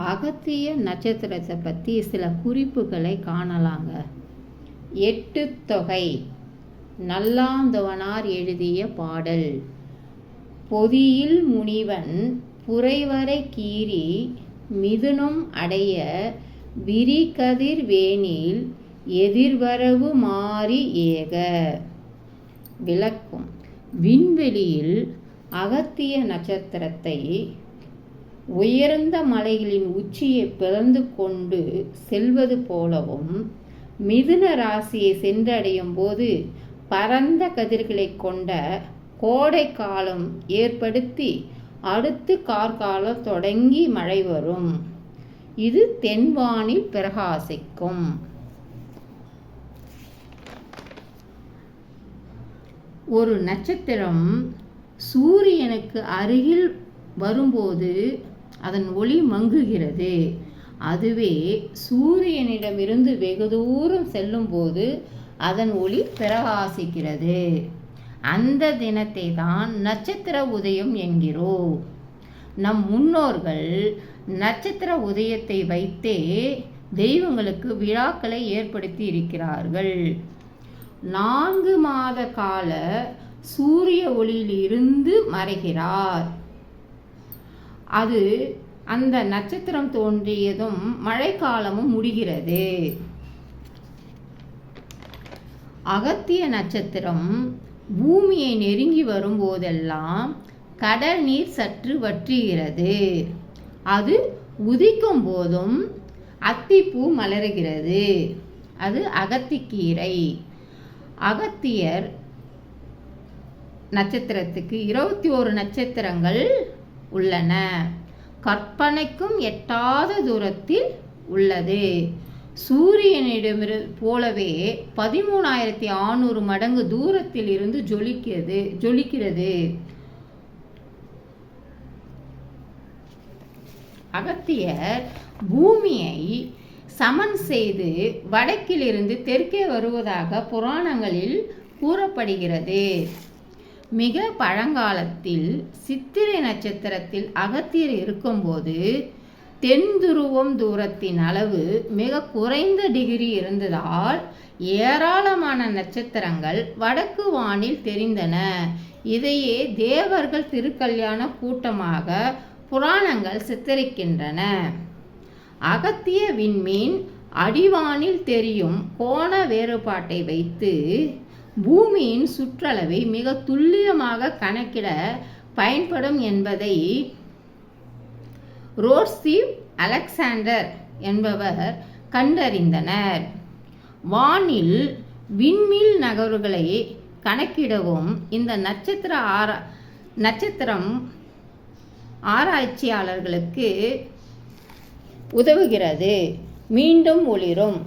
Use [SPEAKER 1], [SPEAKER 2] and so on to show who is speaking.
[SPEAKER 1] அகத்திய நட்சத்திரத்தை பற்றி சில குறிப்புகளை காணலாங்க. 8 தொகை நல்லாந்தவனார் எழுதிய பாடல். பொதியில் முனிவன் புரைவரை கீறி மிதுனம் அடைய விரிகதிர் வேனில் எதிர்வரவு மாறி ஏக. விளக்கும். விண்வெளியில் அகத்திய நட்சத்திரத்தை உயர்ந்த மலைகளின் உச்சியை பிளந்து கொண்டு செல்வது போலவும் மிதுன ராசியை சென்றடையும் போது பரந்த கதிர்களை கொண்ட கோடை காலம் ஏற்படுத்தி அடுத்து கார்காலம் தொடங்கி மழை வரும். இது தென்வானில் பிரகாசிக்கும். ஒரு நட்சத்திரம் சூரியனுக்கு அருகில் வரும்போது அதன் ஒளி மங்குகிறது. அதுவே சூரியனிடமிருந்து வெகு தூரம் செல்லும்போது அதன் ஒளி பிரகாசிக்கிறது. அந்த தினத்தை தான் நட்சத்திர உதயம் என்கிறோம். நம் முன்னோர்கள் நட்சத்திர உதயத்தை வைத்தே தெய்வங்களுக்கு விழாக்களை ஏற்படுத்தி இருக்கிறார்கள். 4 மாத கால சூரிய ஒளியில் இருந்து மறைகிறார். அது அந்த நட்சத்திரம் தோன்றியதும் மழைக்காலமும் முடிகிறது. அகத்திய நட்சத்திரம் பூமியை நெருங்கி வரும்போதெல்லாம் கடல் நீர் சற்று வற்றுகிறது. அது உதிக்கும் போதும் அத்திப்பூ மலர்கிறது. அது அகத்திக்கீரை. அகத்தியர் நட்சத்திரத்துக்கு 21 நட்சத்திரங்கள் உள்ளன. கற்பனைக்கும் எட்டாத தூரத்தில் உள்ளது. சூரியனிடமிருந்து போலவே 13,600 மடங்கு தூரத்தில் இருந்து ஜொலிக்கிறது. அகத்தியர் பூமியை சமன் செய்து வடக்கிலிருந்து தெற்கே வருவதாக புராணங்களில் கூறப்படுகிறது. மிக பழங்காலத்தில் சித்திரை நட்சத்திரத்தில் அகத்தியர் இருக்கும்போது தென் துருவம் தூரத்தின் அளவு மிக குறைந்த டிகிரி இருந்ததால் ஏராளமான நட்சத்திரங்கள் வடக்கு வானில் தெரிந்தன. இதையே தேவர்கள் திருக்கல்யாண கூட்டமாக புராணங்கள் சித்தரிக்கின்றன. அகத்திய விண்மீன் அடிவானில் தெரியும் கோண வேறுபாட்டை வைத்து பூமியின் சுற்றளவை மிக துல்லியமாக கணக்கிட பயன்படும் என்பதை ரோட்ஸ்டீவ் அலெக்சாண்டர் என்பவர் கண்டறிந்தனர். வானில் விண்மீன் நகர்வுகளை கணக்கிடவும் இந்த நட்சத்திரம் ஆராய்ச்சியாளர்களுக்கு உதவுகிறது. மீண்டும் ஒளிரும்.